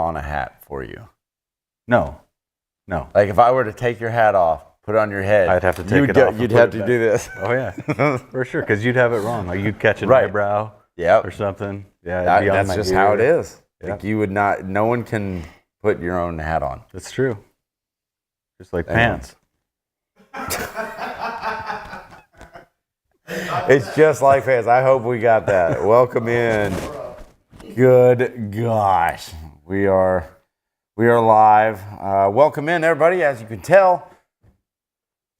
on a hat for you? No. Like if I were to take your hat off, put it on your head, I'd have to take it off. You'd have to do this. Oh yeah, for sure. Because you'd have it wrong. Like you'd catch an Right. eyebrow. Yep. Or something. Yeah. That's just how it is. Yep. Like you would not. No one can put your own hat on. That's true. Just like pants. It's just like pants. I hope we got that. Welcome in. Good gosh, we are live. Welcome in, everybody. As you can tell,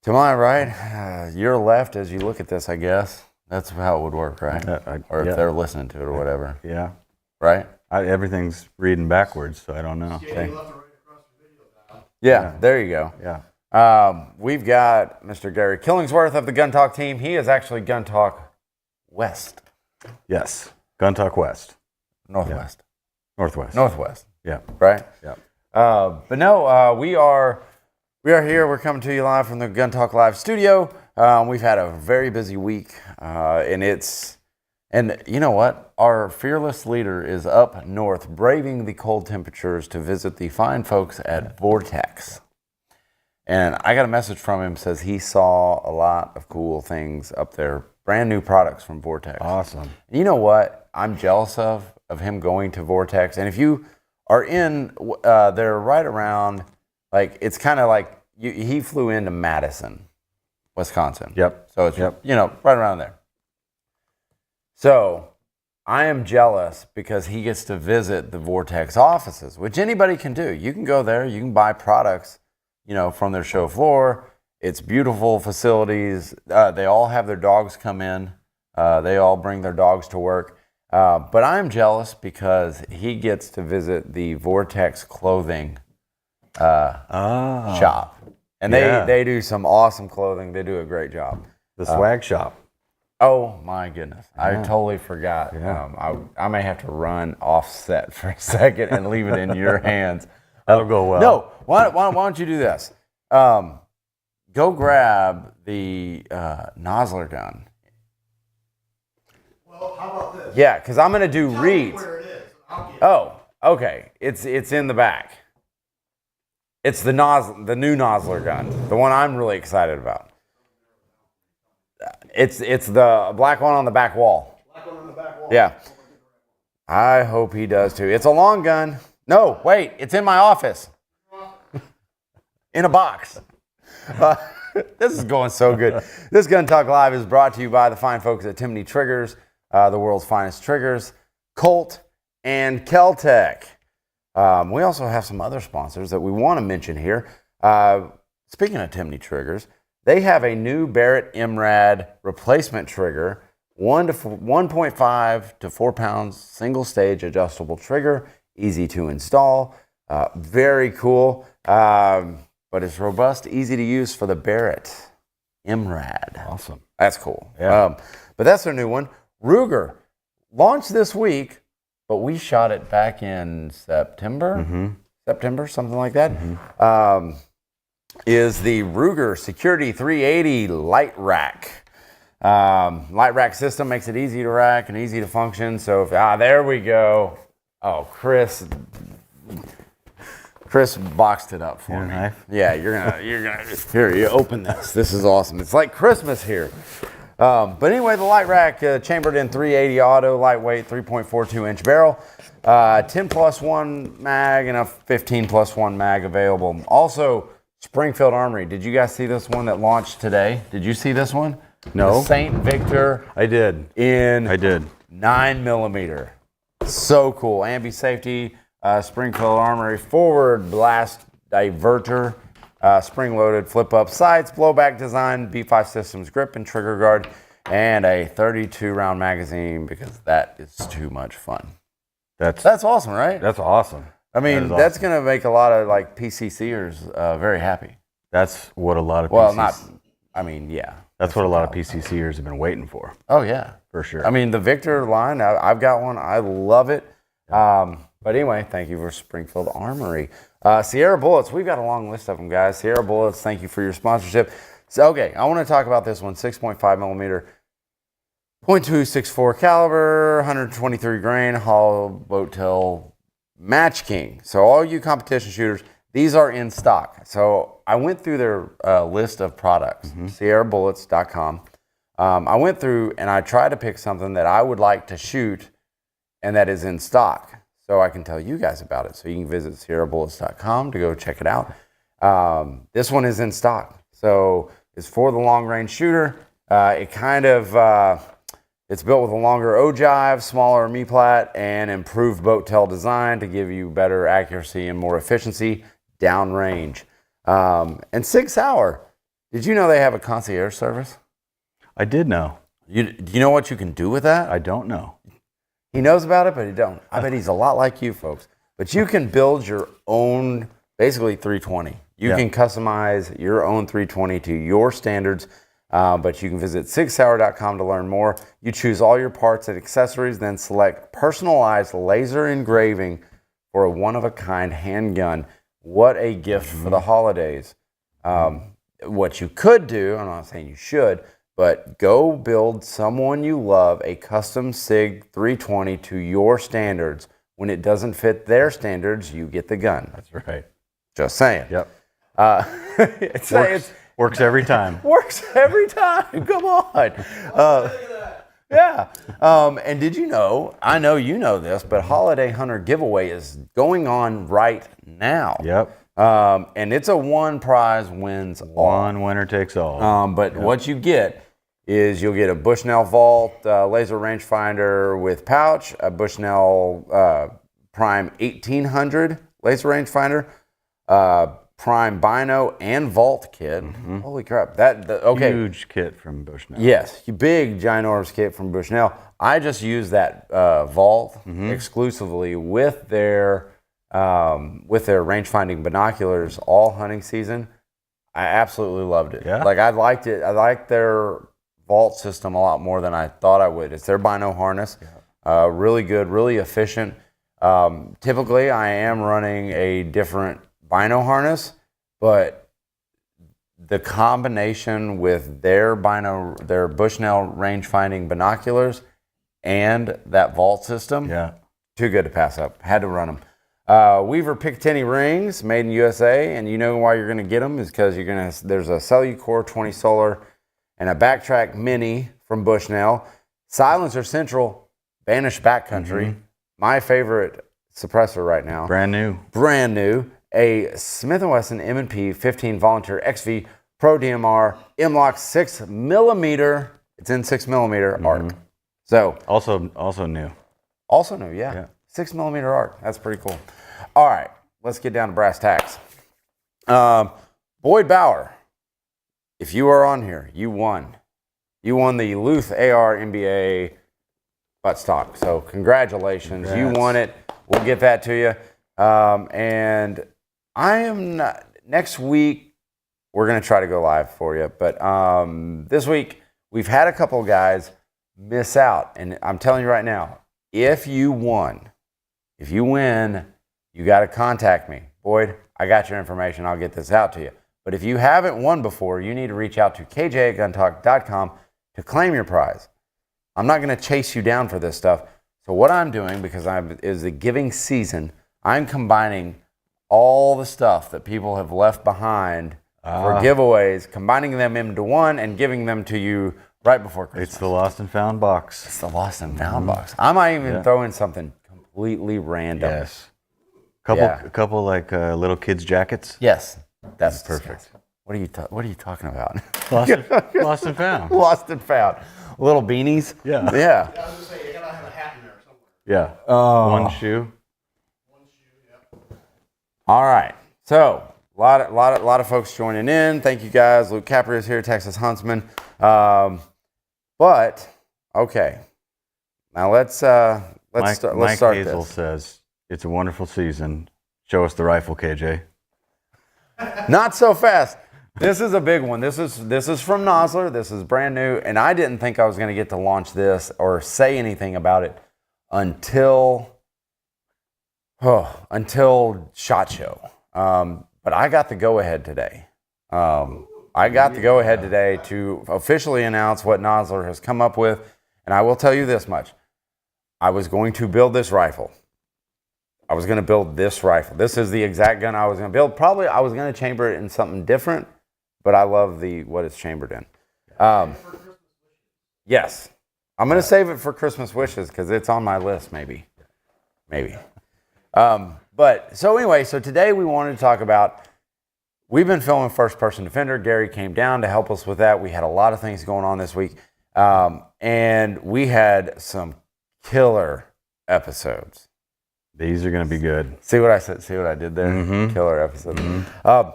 to my right, your left. As you look at this, I guess that's how it would work, right? Or if they're listening to it or whatever. Yeah. Right. Everything's reading backwards, so I don't know. Okay. Yeah. There you go. Yeah. We've got Mr. Gary Killingsworth of the Gun Talk team. He is actually Gun Talk West. Yes. Gun Talk West. Northwest. Yeah. Northwest. Yeah. Right? Yeah. But no, we are here. We're coming to you live from the Gun Talk Live studio. We've had a very busy week, and you know what? Our fearless leader is up north, braving the cold temperatures to visit the fine folks at Vortex. And I got a message from him, says he saw a lot of cool things up there, brand new products from Vortex. Awesome. You know what I'm jealous of him going to Vortex? And if you are in, they're right around, like, it's kind of like, he flew into Madison, Wisconsin. Yep. So it's, right around there. So I am jealous because he gets to visit the Vortex offices, which anybody can do. You can go there, you can buy products, from their show floor. It's beautiful facilities. They all have their dogs come in. They all bring their dogs to work. But I'm jealous because he gets to visit the Vortex clothing shop. And they do some awesome clothing. They do a great job. The swag shop. Oh my goodness. Yeah. I totally forgot. Yeah. I may have to run offset for a second and leave it in your hands. That'll go well. No, why don't you do this? Go grab the Nosler gun. Well, how about this? Yeah, because I'm going to do Tell reads. me where it is. I'll get it. Oh, okay. It's in the back. It's the new Nosler gun, the one I'm really excited about. It's the black one on the back wall. Black one on the back wall. Yeah. I hope he does too. It's a long gun. No, wait, it's in my office. In a box. This is going so good. This Gun Talk Live is brought to you by the fine folks at Timney Triggers, the world's finest triggers, Colt, and KelTec. We also have some other sponsors that we want to mention here. Speaking of Timney Triggers, they have a new Barrett MRAD replacement trigger, 1.5 to 4 pounds, single stage adjustable trigger, easy to install, very cool, but it's robust, easy to use for the Barrett MRAD. Awesome. That's cool. Yeah. But that's their new one. Ruger launched this week, but we shot it back in September. Mm-hmm. September, something like that. Mm-hmm. Is the Ruger Security 380 Light Rack. Light rack system makes it easy to rack and easy to function. So if, there we go. Oh, Chris boxed it up for me. Knife? Yeah, you're gonna here. You open this. This is awesome. It's like Christmas here. But anyway, the light rack chambered in 380 auto, lightweight, 3.42 inch barrel, 10+1 mag and a 15+1 mag available. Also, Springfield Armory. Did you guys see this one that launched today? Did you see this one? No. The St. Victor. I did. I did. 9mm. So cool. Ambi safety, Springfield Armory forward blast diverter, spring-loaded flip-up sights, blowback design, B5 systems grip and trigger guard, and a 32-round magazine because that is too much fun. That's awesome, right? That's awesome. I mean, that's going to make a lot of like PCCers very happy. That's what a lot of yeah. That's what a lot of PCCers have been waiting for. Oh, yeah. For sure. I mean, the Victor line, I've got one. I love it. But anyway, thank you for Springfield Armory. Sierra Bullets, we've got a long list of them, guys. Sierra Bullets, thank you for your sponsorship. So, okay, I want to talk about this one, 6.5mm, .264 caliber, 123 grain, hollow boat tail Match King. So all you competition shooters, these are in stock. So I went through their list of products, SAUERbullets.com. I went through and I tried to pick something that I would like to shoot and that is in stock, so I can tell you guys about it. So you can visit SAUERbullets.com to go check it out. This one is in stock. So it's for the long range shooter. It's built with a longer ogive, smaller me-plat, and improved boat tail design to give you better accuracy and more efficiency downrange. And Sig Sauer, did you know they have a concierge service? I did know. Do you know what you can do with that? I don't know. He knows about it, but he don't. I bet he's a lot like you folks. But you can build your own, basically 320. You can customize your own 320 to your standards. But you can visit sigsauer.com to learn more. You choose all your parts and accessories, then select personalized laser engraving for a one-of-a-kind handgun. What a gift for the holidays. What you could do, I'm not saying you should, but go build someone you love a custom SIG 320 to your standards. When it doesn't fit their standards, you get the gun. That's right. Just saying. Yep. Works every time. Works every time. Come on. Yeah. And did you know, I know you know this, but Holiday Hunter giveaway is going on right now. Yep. And it's a one prize wins all. One winner takes all. But what you get is you'll get a Bushnell Vault laser rangefinder with pouch, a Bushnell Prime 1800 laser rangefinder, Prime Bino and Vault kit. Holy crap. Okay. Huge kit from Bushnell. Yes, big ginormous kit from Bushnell. I just use that Vault exclusively with their range-finding binoculars all hunting season. I absolutely loved it. Yeah. Like I liked it. I liked their Vault system a lot more than I thought I would. It's their Bino harness. Really good, really efficient. Typically, I am running a different Bino harness, but the combination with their Bushnell range-finding binoculars and that Vault system, too good to pass up. Had to run them. Weaver Picatinny rings, made in USA, and you know why you're going to get them is because there's a Cellucor 20 Solar and a Backtrack Mini from Bushnell. Silencer Central, Banished Backcountry, my favorite suppressor right now. Brand new. A Smith & Wesson M&P 15 Volunteer XV Pro DMR M-Lock 6mm. It's in 6mm arc. So Also new. Also new, yeah. 6mm arc. That's pretty cool. All right, let's get down to brass tacks. Boyd Bauer, if you are on here, you won. You won the Luth AR NBA buttstock. So congratulations. Congrats. You won it. We'll get that to you. And I am not, next week, we're going to try to go live for you. But this week, we've had a couple of guys miss out. And I'm telling you right now, if you win, you got to contact me. Boyd, I got your information. I'll get this out to you. But if you haven't won before, you need to reach out to kj@guntalk.com to claim your prize. I'm not going to chase you down for this stuff. So what I'm doing, because is the giving season, I'm combining all the stuff that people have left behind for giveaways, combining them into one and giving them to you right before Christmas. It's the lost and found box. It's the lost and found box. I might even throw in something completely random. Yes. A couple like little kids' jackets. Yes, that's perfect. What are you talking about? Lost and found. Lost and found. Little beanies. Yeah. I was going to say, you got to have a hat in there somewhere. Yeah. One shoe. All right. So a lot of folks joining in. Thank you guys. Luke Capri is here, Texas Huntsman. But okay, now let's start Mike Hazel this. says it's a wonderful season. Show us the rifle, KJ. Not so fast. This is a big one. This is from Nosler. This is brand new, and I didn't think I was going to get to launch this or say anything about it until SHOT Show. But I got the go-ahead today. I got the go-ahead today to officially announce what Nosler has come up with, and I will tell you this much. I was going to build this rifle. I was going to build this rifle. This is the exact gun I was going to build. Probably I was going to chamber it in something different, but I love what it's chambered in. Yes. I'm going to save it for Christmas wishes because it's on my list, maybe. But so anyway, so today we wanted to talk about, we've been filming First Person Defender. Gary came down to help us with that. We had a lot of things going on this week. And we had some killer episodes. These are going to be good. See what I said? See what I did there? Mm-hmm. Killer episode. Mm-hmm.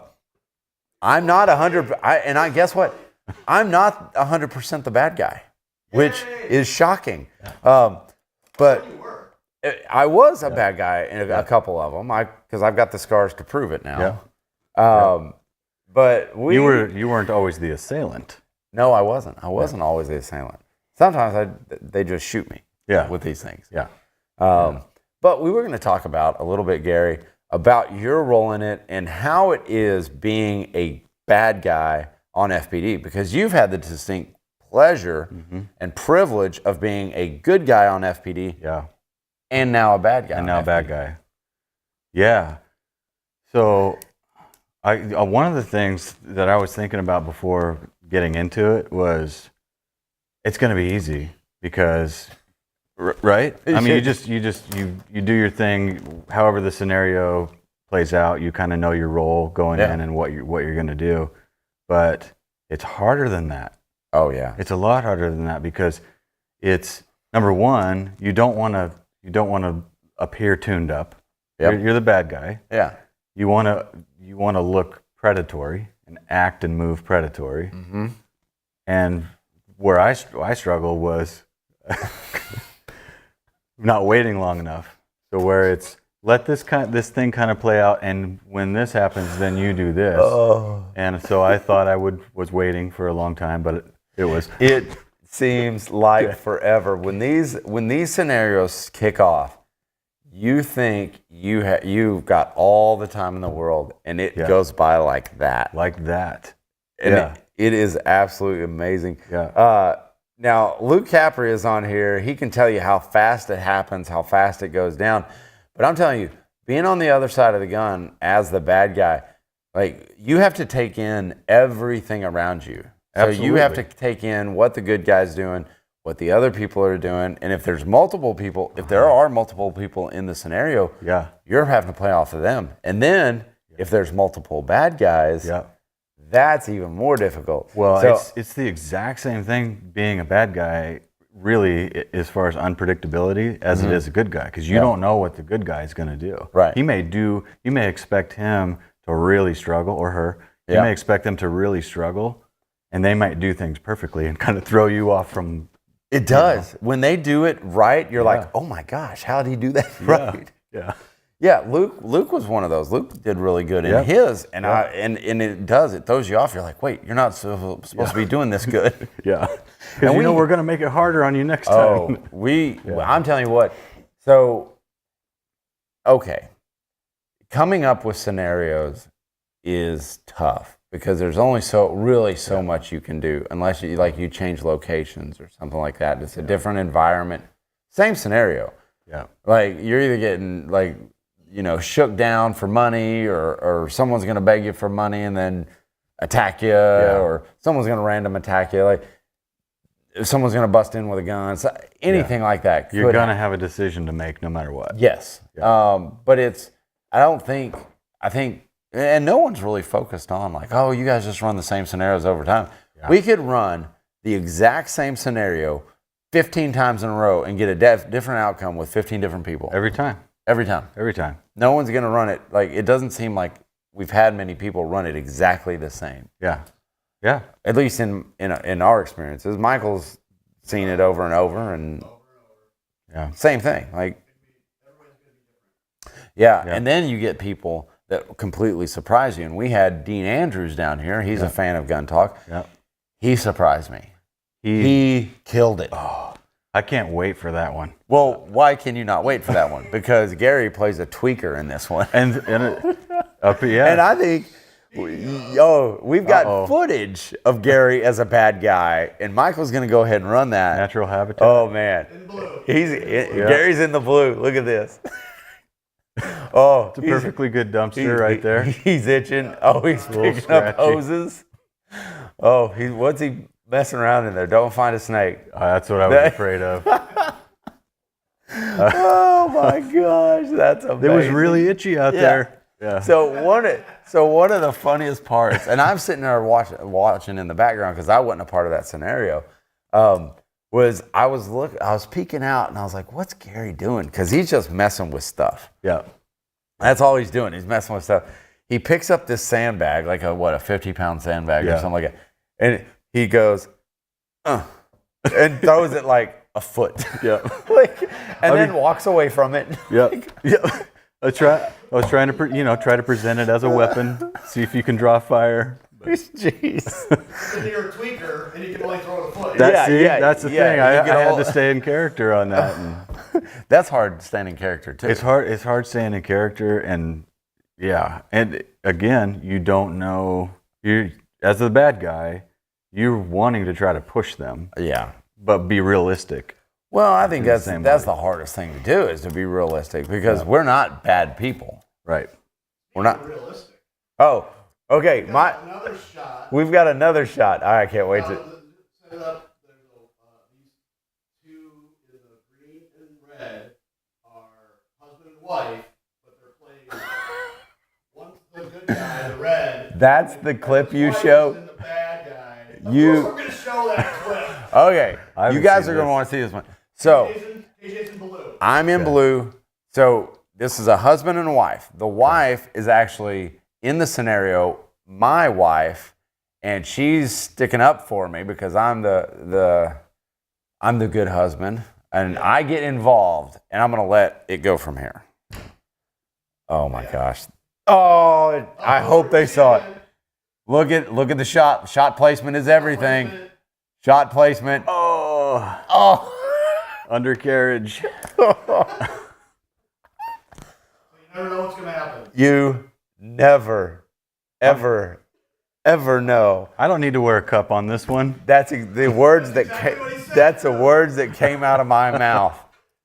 I'm not 100, and I guess what? I'm not 100% the bad guy, which is shocking. But I was a bad guy in a couple of them, because I've got the scars to prove it now. Yeah. But you weren't always the assailant. No, I wasn't. I wasn't always the assailant. Sometimes they just shoot me. With these things. Yeah. But we were going to talk about a little bit, Gary, about your role in it and how it is being a bad guy on FPD, because you've had the distinct pleasure and privilege of being a good guy on FPD. Yeah. And now a bad guy. And now a bad guy. Yeah. So one of the things that I was thinking about before getting into it was it's going to be easy because, right? I mean, you do your thing. However the scenario plays out, you kind of know your role going in and what you're going to do. But it's harder than that. Oh yeah. It's a lot harder than that because it's, number one, you don't want to appear tuned up. Yep. You're the bad guy. Yeah. You want to look predatory and act and move predatory. Mm-hmm. And where I struggle was not waiting long enough. So where it's let this thing kind of play out, and when this happens, then you do this. Oh. And so I thought I was waiting for a long time, but it was. It seems like forever when these scenarios kick off. You think you've got all the time in the world, and it goes by like that. Like that. And it is absolutely amazing. Yeah. Now, Luke Capri is on here. He can tell you how fast it happens, how fast it goes down. But I'm telling you, being on the other side of the gun as the bad guy, like, you have to take in everything around you. Absolutely. So you have to take in what the good guy's doing, what the other people are doing, and if there are multiple people in the scenario, you're having to play off of them. And then if there's multiple bad guys, that's even more difficult. Well, it's the exact same thing being a bad guy, really, as far as unpredictability, as it is a good guy, because you don't know what the good guy is going to do. Right. You may expect him to really struggle, or her. You may expect them to really struggle, and they might do things perfectly and kind of throw you off from. It does. When they do it right, you're like, oh my gosh, how did he do that right? Yeah, Luke was one of those. Luke did really good in his, and it throws you off. You're like, wait, you're not supposed to be doing this good. Because we're going to make it harder on you next time. I'm telling you what. So, okay, coming up with scenarios is tough because there's only so much you can do unless you change locations or something like that. It's a different environment, same scenario. Yeah, like you're either getting shook down for money, or someone's going to beg you for money and then attack you, or someone's going to random attack you. Like someone's going to bust in with a gun. So anything like that. You're going to have a decision to make no matter what. Yes. Yeah. But I think, and no one's really focused on like, oh, you guys just run the same scenarios over time. Yeah. We could run the exact same scenario 15 times in a row and get a different outcome with 15 different people. Every time. No one's going to run it. Like, it doesn't seem like we've had many people run it exactly the same. Yeah. At least in our experiences. Michael's seen it over and over, and same thing. Like, and then you get people that completely surprise you. And we had Dean Andrews down here. He's a fan of Gun Talk. Yeah. He surprised me. He killed it. Oh, I can't wait for that one. Well, why can you not wait for that one? Because Gary plays a tweaker in this one. And I think, we've got footage of Gary as a bad guy, and Michael's going to go ahead and run that. Natural habitat. Oh, man. In blue. Gary's in the blue. Look at this. Oh, It's a perfectly good dumpster right there. He's itching. Oh, he's picking up scratchy. hoses. Oh, what's he messing around in there? Don't find a snake. That's what I was afraid of. Oh my gosh, that's amazing. It was really itchy out there. Yeah. So one of the funniest parts, and I'm sitting there watching in the background because I wasn't a part of that scenario. Was I was peeking out and I was like, "What's Gary doing?" Because he's just messing with stuff. Yeah. That's all he's doing. He's messing with stuff. He picks up this sandbag, like a 50-pound sandbag or something like that, and he goes, and throws it like a foot. Yeah. Then walks away from it. Yeah. Yeah. I was trying to try to present it as a weapon. See if you can draw fire. Jeez. Then you're a tweaker, and you can only throw the foot. That's the thing. I you had to stay in character on that. And that's hard staying in character too. it's hard staying in character, and and again, you don't know. You as the bad guy, you're wanting to try to push them. Yeah. But be realistic. Well, I think that's way. the hardest thing to do is to be realistic because we're not bad people. Right. We're not. Realistic. Oh, okay. Another shot. We've got another shot. I can't wait to. Set it up. There's these two in the green and red are husband and wife, but they're playing. One's the good guy, the red. That's the clip you Wife show. is in the bad guy. You- Of course, we're gonna show that clip. Okay, I you guys haven't are seen going to this. want to see this one. So KJ's in blue. I'm in blue. So this is a husband and a wife. The wife is actually in the scenario my wife, and she's sticking up for me because I'm the good husband, and I get involved, and I'm going to let it go from here. Oh my gosh. Oh, I hope they saw it. Look at the shot. Shot placement is everything. Shot placement. Oh. Undercarriage. You never know what's gonna happen. You never, ever know. I don't need to wear a cup on this one. That's the words that exactly what he said. that's the words that came out of my mouth.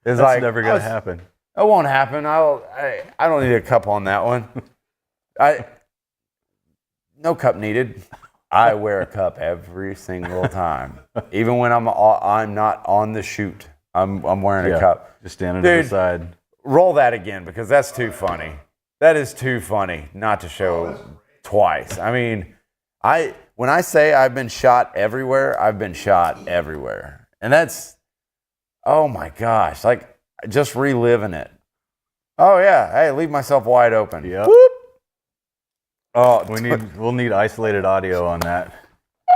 It's That's like never gonna happen. It won't happen. I don't need a cup on that one. No cup needed. I wear a cup every single time, even when I'm not on the shoot. I'm wearing a cup. Just standing to the side. Roll that again because that's too funny. That is too funny not to show twice. I mean, when I say I've been shot everywhere, I've been shot everywhere. And that's, oh my gosh, like just reliving it. Oh yeah, hey, leave myself wide open. Yep. Whoop. Oh, We'll need isolated audio on that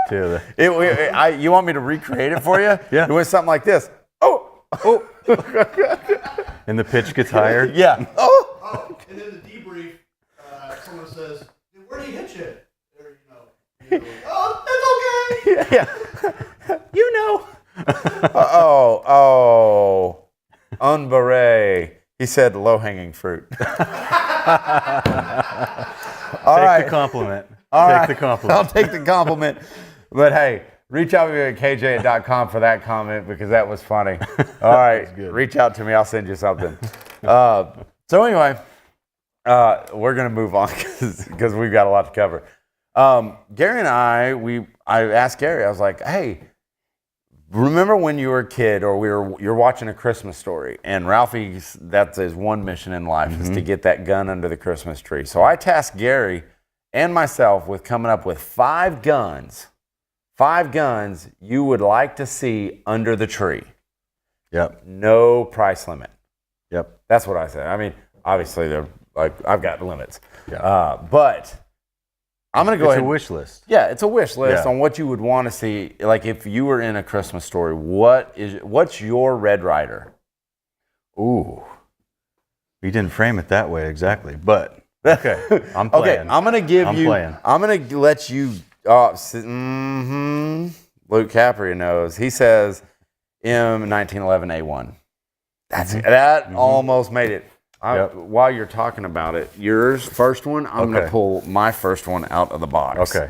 too. You want me to recreate it for you? Yeah. It was something like this. Oh. And the pitch gets higher. Yeah. Oh. Oh, and then the debrief, someone says, "Dude, where do you hit you?" Or, you go, "Oh, that's okay." Yeah. You know. Oh. Unberet. He said low-hanging fruit. Take the compliment. Take the compliment. I'll take the compliment. But hey, reach out to me at kj.com for that comment because that was funny. All right, reach out to me. I'll send you something. So anyway, we're going to move on because we've got a lot to cover. Gary and I asked Gary, I was like, hey, remember when you were a kid or you're watching A Christmas Story and that's his one mission in life is to get that gun under the Christmas tree. So I tasked Gary and myself with coming up with 5 guns you would like to see under the tree. Yep. No price limit. Yep. That's what I said. I mean, obviously they're like, I've got limits. Yeah. But I'm going to go ahead. It's a wish list. Yeah, it's a wish list Yeah. on what you would want to see. Like if you were in A Christmas Story, what's your Red Ryder? Ooh. We didn't frame it that way exactly, but okay. I'm playing. Okay, I'm gonna give you. playing. I'm gonna let you. Luke Caprio knows. He says M1911A1. That almost made it. While you're talking about it, yours first one. I'm gonna pull my first one out of the box. Okay.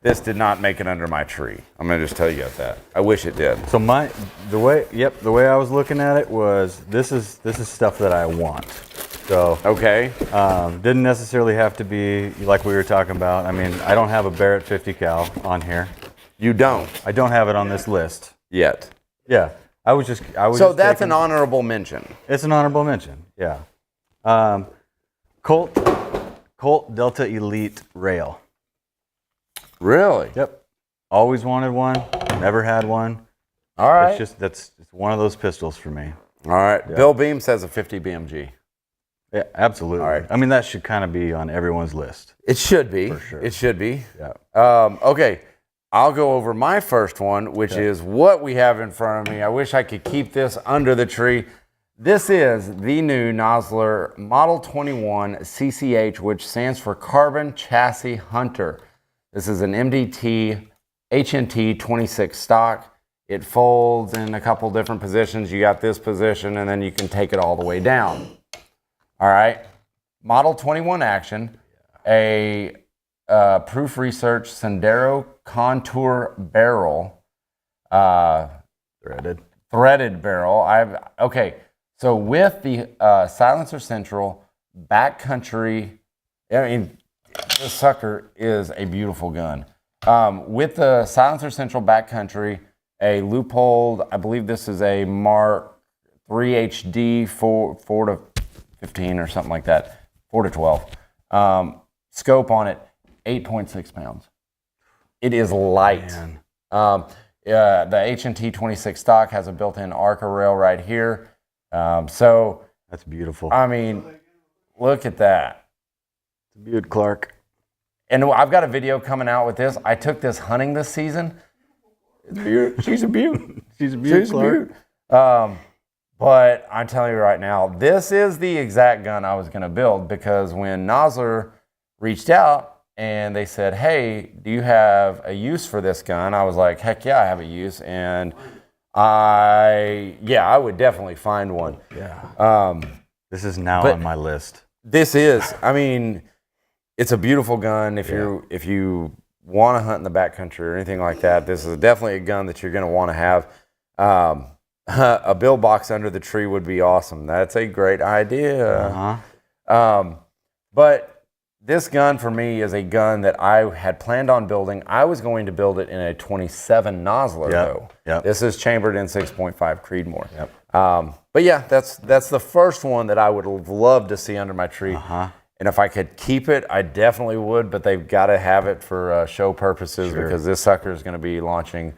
This did not make it under my tree. I'm gonna just tell you that. I wish it did. So the way I was looking at it was this is stuff that I want. So Okay. didn't necessarily have to be like we were talking about. I mean, I don't have a Barrett 50 cal on here. You don't I don't have it on this list. yet. Yeah, I was So just that's taking- an honorable mention. It's an honorable mention. Yeah. Colt Delta Elite Rail. Really? Yep. Always wanted one. Never had one. All right. It's one of those pistols for me. All right. Bill Beam says a 50 BMG. Yeah, absolutely. All right. I mean, that should kind of be on everyone's list. It should be. For sure. It should be. Yeah. Okay. I'll go over my first one, which is what we have in front of me. I wish I could keep this under the tree. This is the new Nosler Model 21 CCH, which stands for Carbon Chassis Hunter. This is an MDT HNT 26 stock. It folds in a couple different positions. You got this position, and then you can take it all the way down. All right. Model 21 action, a Proof Research Sendero Contour barrel, threaded barrel. Okay. So with the Silencer Central backcountry, I mean, this sucker is a beautiful gun. With the Silencer Central backcountry, a loophole, I believe this is a Mark 3 HD 4 to 15 or something like that, 4 to 12. Scope on it, 8.6 pounds. It is light. The HNT 26 stock has a built-in ARCA rail right here. So that's beautiful. I mean, look at that. It's a Butte Clark. And I've got a video coming out with this. I took this hunting this season. It's Butte. She's a Butte. She's a Butte She's Clark. a Butte. But I'm telling you right now, this is the exact gun I was going to build, because when Nosler reached out and they said, hey, do you have a use for this gun? I was like, heck yeah, I have a use. And I would definitely find one. Yeah. This is now on my list. This is, I mean, it's a beautiful gun. If you want to hunt in the backcountry or anything like that, this is definitely a gun that you're going to want to have. A bill box under the tree would be awesome. That's a great idea. But this gun for me is a gun that I had planned on building. I was going to build it in a 27 Nosler though. Yep. This is chambered in 6.5 Creedmoor. Yep. But yeah, that's the first one that I would have loved to see under my tree. And if I could keep it, I definitely would, but they've got to have it for show purposes, because this sucker is going to be launching,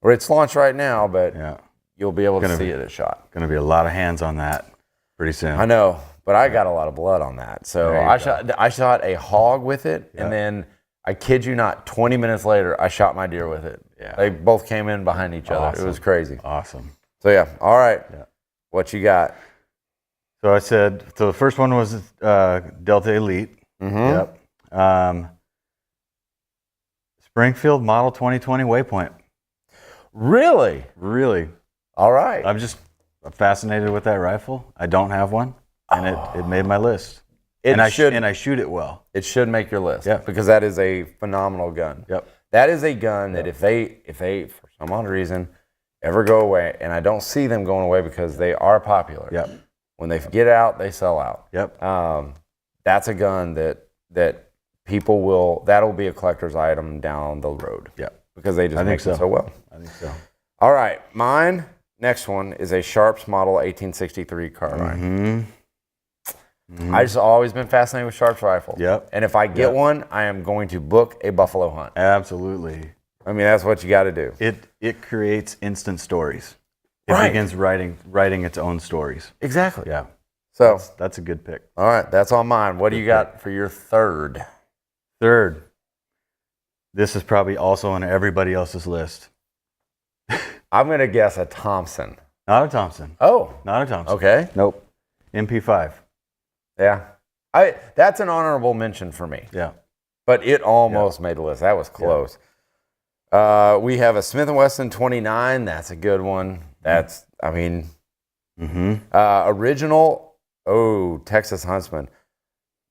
or it's launched right now, but you'll be able to see it at shot. Going to be a lot of hands on that pretty soon. I know, but I got a lot of blood on that. So I shot a hog with it, and then I kid you not, 20 minutes later, I shot my deer with it. Yeah. They both came in behind each other. It was crazy. Awesome. So yeah, all right. Yeah. What you got? So I said, so the first one was Delta Elite. Yep. Springfield Model 2020 Waypoint. Really? Really. All right. I'm just fascinated with that rifle. I don't have one, and it made my list. And I shoot it well. It should make your list. Yeah. Because that is a phenomenal gun. Yep. That is a gun that if they for some odd reason ever go away, and I don't see them going away because they are popular. Yep. When they get out, they sell out. Yep. That's a gun that people will, that'll be a collector's item down the road. Yep. Because they just make it so well. I think so. All right. Mine, next one, is a Sharps Model 1863 carbine. I just always been fascinated with Sharps rifles. Yep. And if I get one, I am going to book a buffalo hunt. Absolutely. I mean, that's what you got to do. It creates instant stories. It begins writing its own stories. Exactly. Yeah. So that's a good pick. All right, that's on mine. What do you got for your third? Third. This is probably also on everybody else's list. I'm gonna guess a Thompson. Not a Thompson. Oh, not a Thompson. Okay. Nope. MP5. Yeah. That's an honorable mention for me. Yeah. But it almost made the list. That was close. Yeah. We have a Smith & Wesson 29. That's a good one. That's, I mean, original. Oh, Texas Huntsman.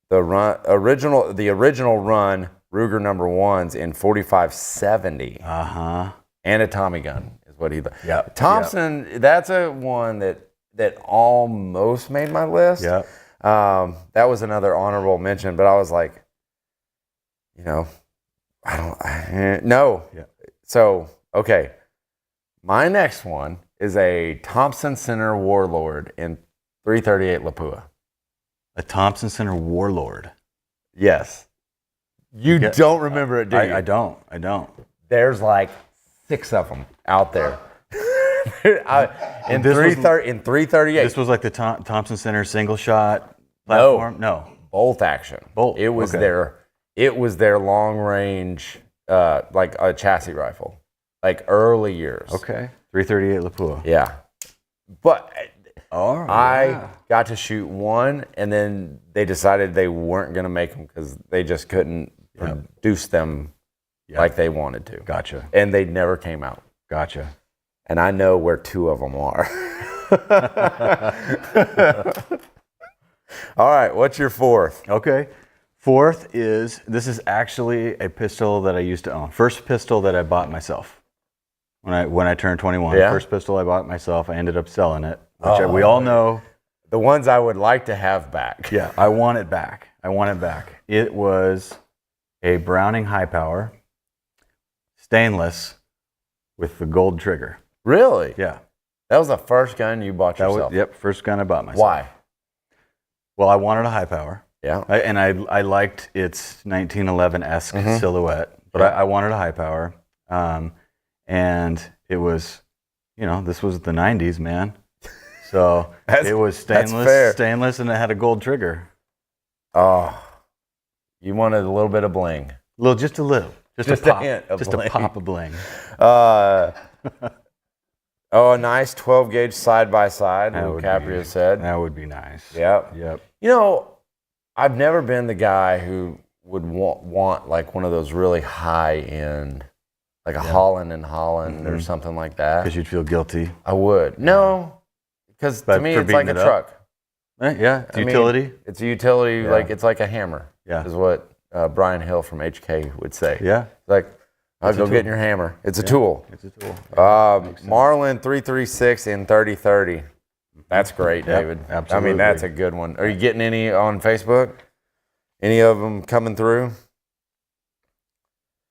The original run Ruger number ones in 4570. And a Tommy gun is what he. Thompson. That's a one that almost made my list. Yeah. That was another honorable mention, but I was like, no. Yeah. So, okay. My next one is a Thompson Center Warlord in 338 Lapua. A Thompson Center Warlord. Yes. You don't remember it, do you? I don't. There's like 6 of them out there. in 338. This was like the Thompson Center single shot platform? No. Bolt action. Bolt. It was okay. their long range, like a chassis rifle, like early years. Okay. 338 Lapua. Yeah. But All right. I got to shoot one, and then they decided they weren't going to make them because they just couldn't produce them like they wanted to. Gotcha. And they never came out. Gotcha. And I know where 2 of them are. All right, what's your 4th? Okay. 4th this is actually a pistol that I used to own. First pistol that I bought myself. When I turned 21. Yeah? First pistol I bought myself. I ended up selling it, which we all know. The ones I would like to have back. Yeah, I want it back. It was a Browning high power, stainless, with the gold trigger. Really? Yeah. That was the first gun you bought yourself? Yep, first gun I bought myself. Why? Well, I wanted a high power. Yeah. I liked its 1911-esque silhouette, but I wanted a high power. And it was, this was the 90s, man. So it was stainless, and it had a gold trigger. Oh, you wanted a little bit of bling. Just a hint of bling. A pop of bling. A nice 12 gauge side by side. Caprio said that would be nice. Yep. I've never been the guy who would want like one of those really high end, like a Holland and Holland or something like that. Because you'd feel guilty. I would. No, because to me it's like a truck. Yeah, it's utility. It's a utility, like it's like a hammer. Yeah, is what Brian Hill from HK would say. Yeah, like I'll go get your hammer. It's a tool. It's a tool. Marlin 336 in 3030. That's great, David. Absolutely. I mean, that's a good one. Are you getting any on Facebook? Any of them coming through?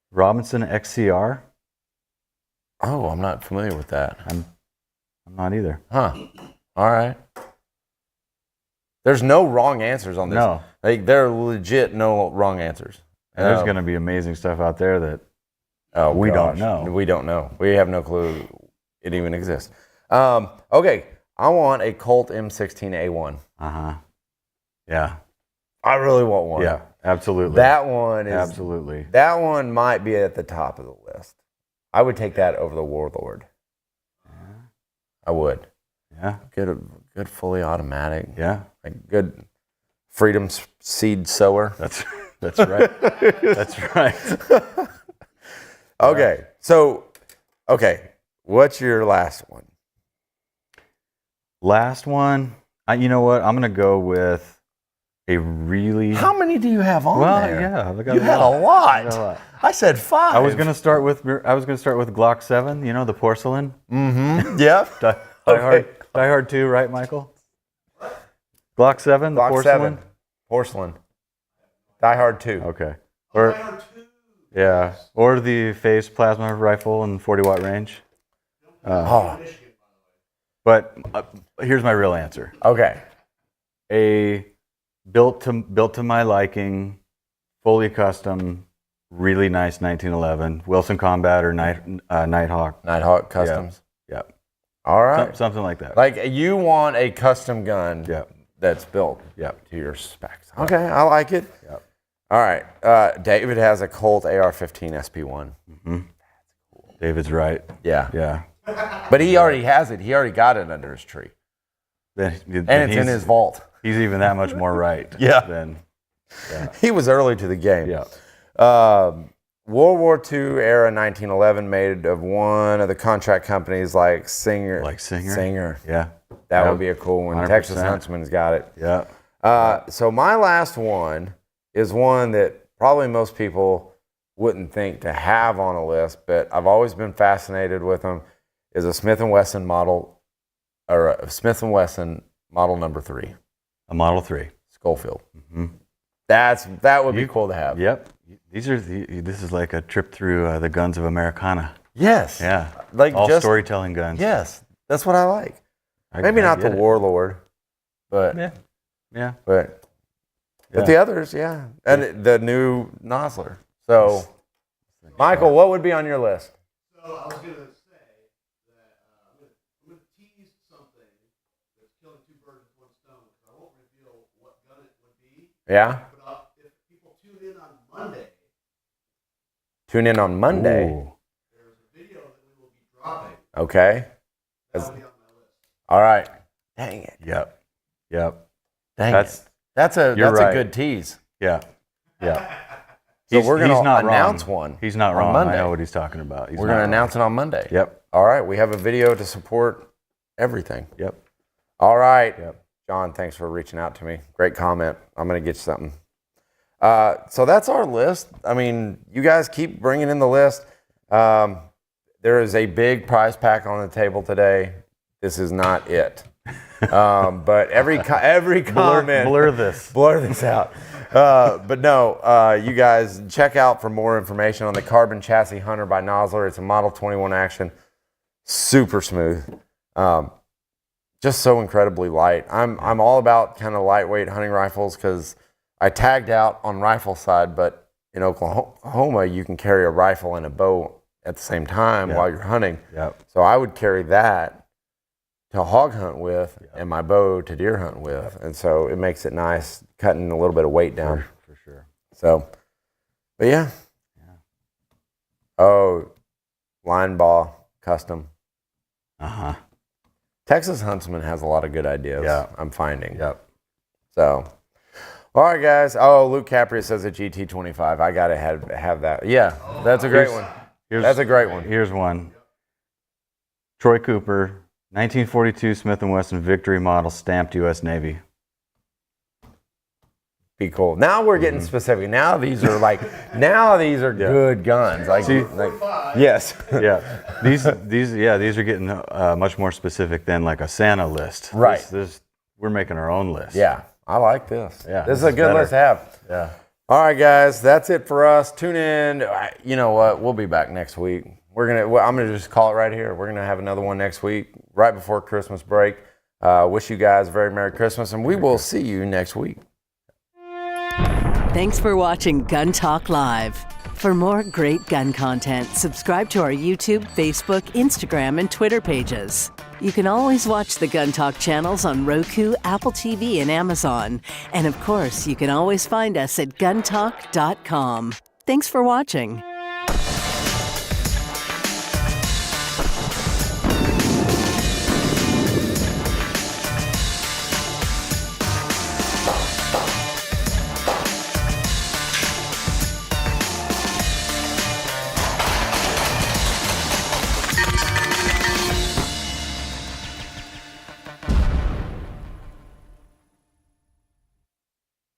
Robinson XCR. Oh, I'm not familiar with that. I'm not either. Huh. All right. There's no wrong answers on this. No. Like, there are legit no wrong answers. And there's going to be amazing stuff out there that we don't know. We don't know. We have no clue it even exists. Okay. I want a Colt M16A1. Yeah. I really want one. Yeah, absolutely. That one is... Absolutely. That one might be at the top of the list. I would take that over the Warlord. Yeah. I would. Yeah. Good fully automatic. Yeah. Like good Freedom Seed SAUER. That's right. That's right. Okay. So, what's your last one? Last one, you know what? I'm going to go with a really... How many do you have on there? Yeah. You had a lot. I said 5. I was going to start with Glock 7, the porcelain. Mm-hmm. Yep. Die Hard 2, right, Michael? Glock 7, the porcelain? Porcelain. Die Hard 2. Okay. Or the phase plasma rifle and 40-watt range. But here's my real answer. Okay. A built to my liking, fully custom, really nice 1911 Wilson Combat or Nighthawk. Nighthawk Customs. Yep. All right. Something like that. Like you want a custom gun that's built to your specs. Okay, I like it. Yep. All right. David has a Colt AR-15 SP1. Mm-hmm. That's cool. David's right. Yeah. Yeah. But he already has it. He already got it under his tree. Then it's in his vault. He's even that much more right. Yeah. He was early to the game. Yeah. World War II era 1911 made of one of the contract companies like Singer. Singer. Yeah. That would be a cool one. 100%. Texas Huntsman's got it. Yeah. So my last one is one that probably most people wouldn't think to have on a list, but I've always been fascinated with them. Is a Smith & Wesson model, or a Smith & Wesson model number 3. A Model 3. Schofield. Mm-hmm. That would be cool to have. Yep. This is like a trip through the guns of Americana. Yes. Yeah. Like all just storytelling guns. Yes. That's what I like. Maybe not the Warlord, but yeah. But the others, yeah. And the new Nosler. So, Michael, what would be on your list? So I was going to say that I'm going to tease something that's killing two birds with one stone. I won't reveal what gun it would be. Yeah. But if people tune in on Monday. Ooh. There's a video that we will be dropping. Okay. That will be on my list. All right. Dang it. Yep. Dang it. That's a good tease. Yeah. So we're going to not announce wrong. one. He's not on wrong. Monday. I know what he's talking about. We're going to announce it on Monday. Yep. All right. We have a video to support everything. Yep. All right. Yep. John, thanks for reaching out to me. Great comment. I'm going to get you something. So that's our list. I mean, you guys keep bringing in the list. There is a big prize pack on the table today. This is not it. But every comment. Blur this. Blur this out. But no, you guys check out for more information on the Carbon Chassis Hunter by Nosler. It's a Model 21 action. Super smooth. Just so incredibly light. I'm all about kind of lightweight hunting rifles because I tagged out on rifle side, but in Oklahoma, you can carry a rifle and a bow at the same time while you're hunting. Yep. So I would carry that to hog hunt with and my bow to deer hunt with. And so it makes it nice, cutting a little bit of weight down. For sure. So, but yeah. Oh, line ball custom. Uh-huh. Texas Huntsman has a lot of good ideas. Yeah. I'm finding. Yep. So, all right, guys. Oh, Luke Capria says a GT25. I got to have that. Yeah, that's a great one. That's a great one. Here's one. Troy Cooper, 1942 Smith & Wesson Victory model, stamped U.S. Navy. Be cool. Now we're getting specific. Now these are good guns. Yes. Yeah. These are getting much more specific than like a Santa list. Right. We're making our own list. Yeah. I like this. Yeah. This is a good list to have. Yeah. All right, guys. That's it for us. Tune in. You know what? We'll be back next week. I'm gonna just call it right here. We're gonna have another one next week, right before Christmas break. Wish you guys a very Merry Christmas, and we will see you next week. Thanks for watching Gun Talk Live. For more great gun content, subscribe to our YouTube, Facebook, Instagram, and Twitter pages. You can always watch the Gun Talk channels on Roku, Apple TV, and Amazon. And of course, you can always find us at guntalk.com. Thanks for watching.